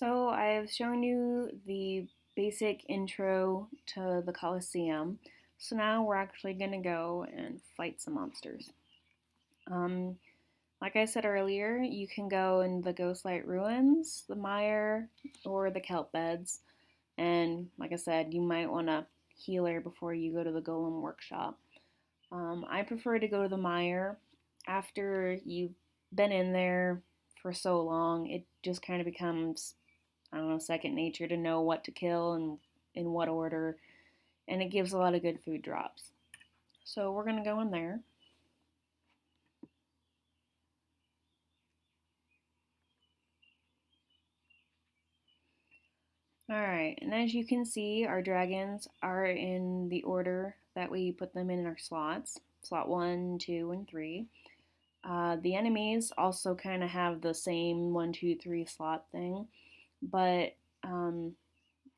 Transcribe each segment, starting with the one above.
So I've shown you the basic intro to the Colosseum. So now we're actually going to go and fight some monsters. Um, like I said earlier, you can go in the Ghostlight Ruins, the Mire, or the Kelp Beds. And like I said, you might want a healer before you go to the Golem Workshop. I prefer to go to the Mire. After you've been in there for so long, it just kind of becomes, I don't know, second nature to know what to kill and in what order, and it gives a lot of good food drops. So we're gonna go in there. Alright, and as you can see, our dragons are in the order that we put them in our slots. Slot 1, 2, and 3. The enemies also kind of have the same 1, 2, 3 slot thing, but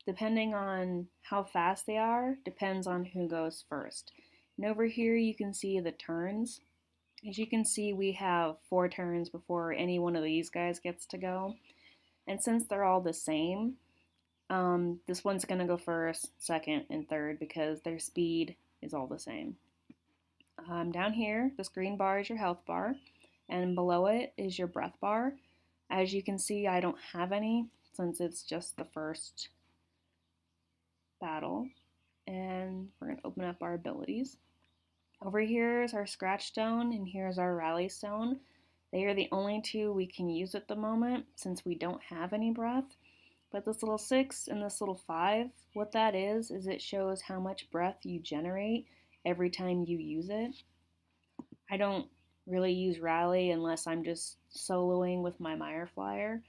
depending on how fast they are, depends on who goes first. And over here you can see the turns. As you can see, we have 4 turns before any one of these guys gets to go. And since they're all the same, this one's going to go first, second, and third because their speed is all the same. Down here, this green bar is your health bar, and below it is your breath bar. As you can see, I don't have any since it's just the first battle. And we're going to open up our abilities. Over here is our scratch stone, and here's our rally stone. They are the only two we can use at the moment since we don't have any breath. But this little 6 and this little 5, what that is it shows how much breath you generate every time you use it. I don't really use rally unless I'm just soloing with my Mire Flyer.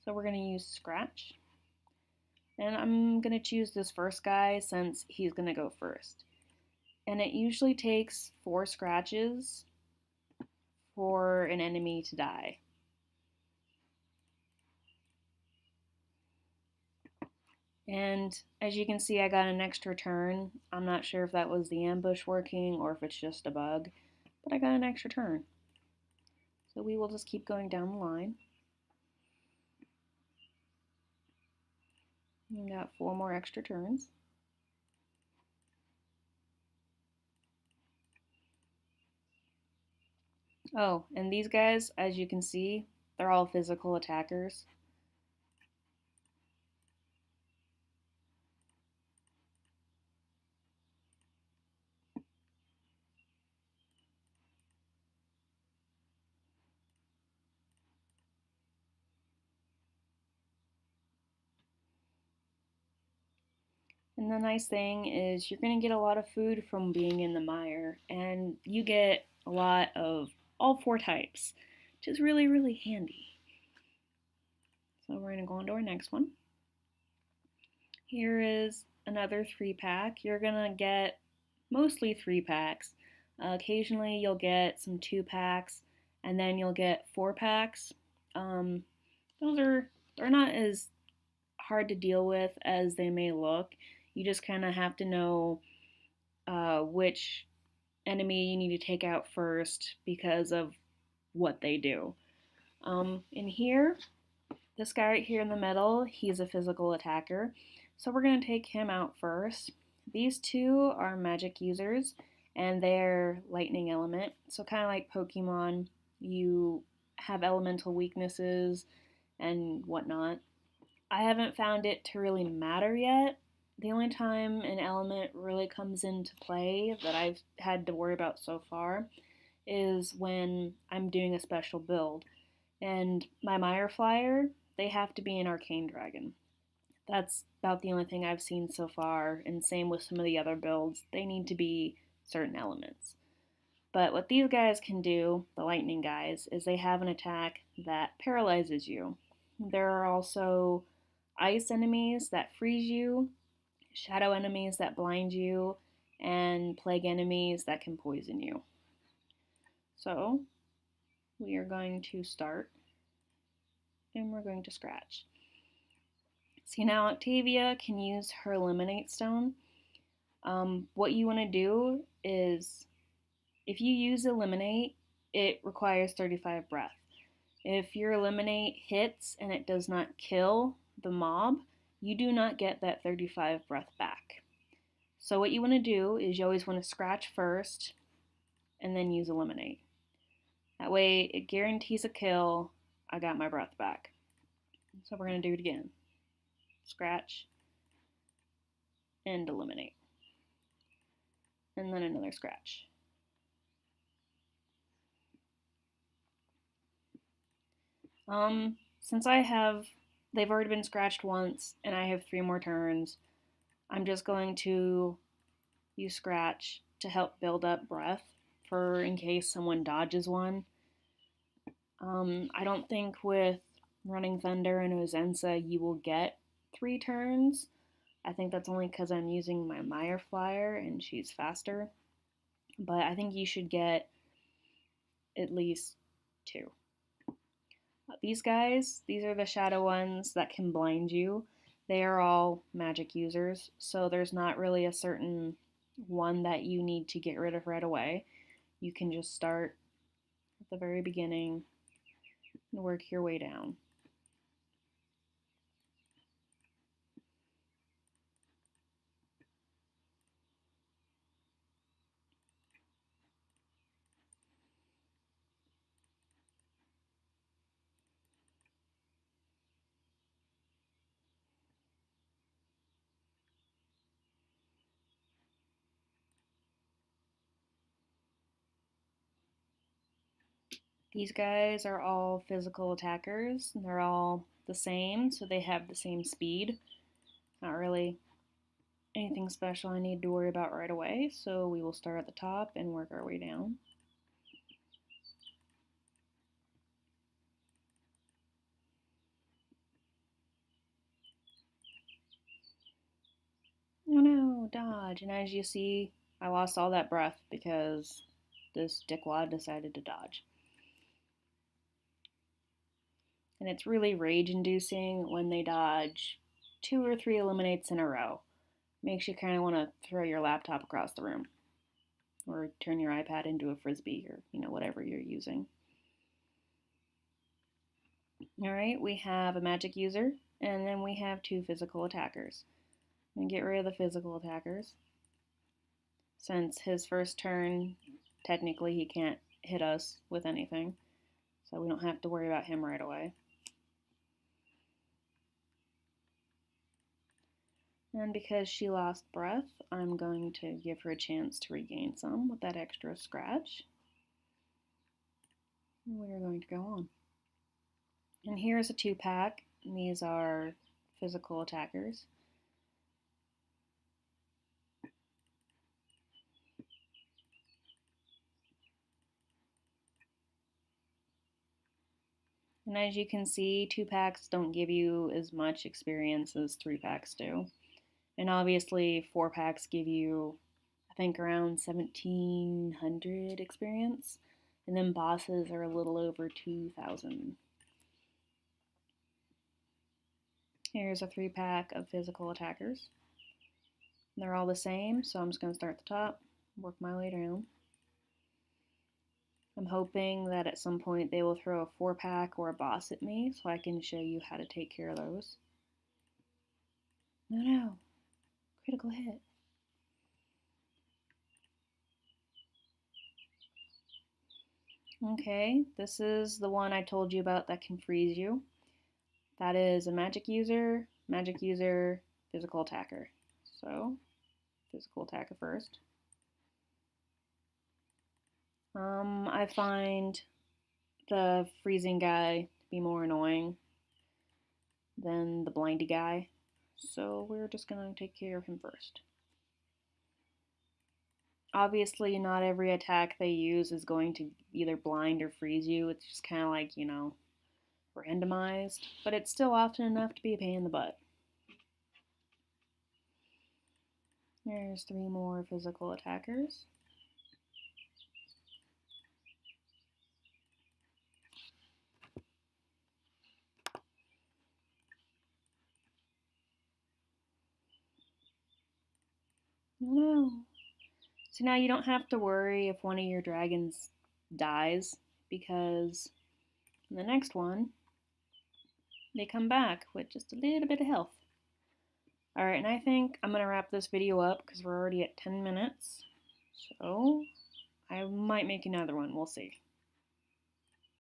So we're going to use scratch. And I'm going to choose this first guy since he's going to go first. And it usually takes 4 scratches for an enemy to die. And as you can see, I got an extra turn. I'm not sure if that was the ambush working or if it's just a bug, but I got an extra turn. So we will just keep going down the line. We got 4 more extra turns. Oh, and these guys, as you can see, they're all physical attackers. And the nice thing is you're going to get a lot of food from being in the mire, and you get a lot of all 4 types, which is really, really handy. So we're going to go on to our next one. Here is another 3-pack. You're going to get mostly 3-packs. Occasionally you'll get some 2-packs, and then you'll get 4-packs. They're not as hard to deal with as they may look. You just kind of have to know which enemy you need to take out first because of what they do. In here, this guy right here in the middle, he's a physical attacker. So we're going to take him out first. These 2 are magic users, and they're lightning element. So kind of like Pokemon, you have elemental weaknesses and whatnot. I haven't found it to really matter yet. The only time an element really comes into play that I've had to worry about so far is when I'm doing a special build. And my Mire Flyer, they have to be an Arcane Dragon. That's about the only thing I've seen so far, and same with some of the other builds. They need to be certain elements. But what these guys can do, the lightning guys, is they have an attack that paralyzes you. There are also ice enemies that freeze you, shadow enemies that blind you, and plague enemies that can poison you. So we are going to start, and we're going to scratch. See, now Octavia can use her Eliminate Stone. What you want to do is, if you use Eliminate, it requires 35 breath. If your Eliminate hits and it does not kill, the mob, you do not get that 35 breath back. So what you want to do is you always want to scratch first and then use eliminate. That way it guarantees a kill. I got my breath back. So we're going to do it again. Scratch and eliminate. And then another scratch. Since they've already been scratched once and I have 3 more turns, I'm just going to use scratch to help build up breath for in case someone dodges one. I don't think with Running Thunder and Ozensa you will get 3 turns. I think that's only because I'm using my Mire Flyer and she's faster. But I think you should get at least 2. These guys, these are the shadow ones that can blind you. They are all magic users, so there's not really a certain one that you need to get rid of right away. You can just start at the very beginning and work your way down. These guys are all physical attackers. They're all the same, so they have the same speed. Not really anything special I need to worry about right away, so we will start at the top and work our way down. Oh no, dodge. And as you see, I lost all that breath because this dickwad decided to dodge. And it's really rage-inducing when they dodge 2 or 3 eliminates in a row. Makes you kind of want to throw your laptop across the room. Or turn your iPad into a frisbee or, whatever you're using. Alright, we have a magic user, and then we have 2 physical attackers. I'm going to get rid of the physical attackers. Since his first turn, technically he can't hit us with anything. So we don't have to worry about him right away. And because she lost breath, I'm going to give her a chance to regain some with that extra scratch. And we are going to go on. And here's a 2-pack. These are physical attackers. And as you can see, 2-packs don't give you as much experience as 3-packs do. And obviously 4-packs give you, I think, around 1,700 experience. And then bosses are a little over 2,000. Here's a 3-pack of physical attackers. They're all the same, so I'm just going to start at the top, work my way down. I'm hoping that at some point they will throw a 4-pack or a boss at me so I can show you how to take care of those. No. Critical hit. Okay, this is the one I told you about that can freeze you. That is a magic user, physical attacker. So, physical attacker first. I find the freezing guy to be more annoying than the blindy guy, so we're just going to take care of him first. Obviously, not every attack they use is going to either blind or freeze you. It's just kind of like, randomized, but it's still often enough to be a pain in the butt. There's 3 more physical attackers. No. So now you don't have to worry if one of your dragons dies, because in the next one, they come back with just a little bit of health. Alright, and I think I'm going to wrap this video up because we're already at 10 minutes. So, I might make another one. We'll see.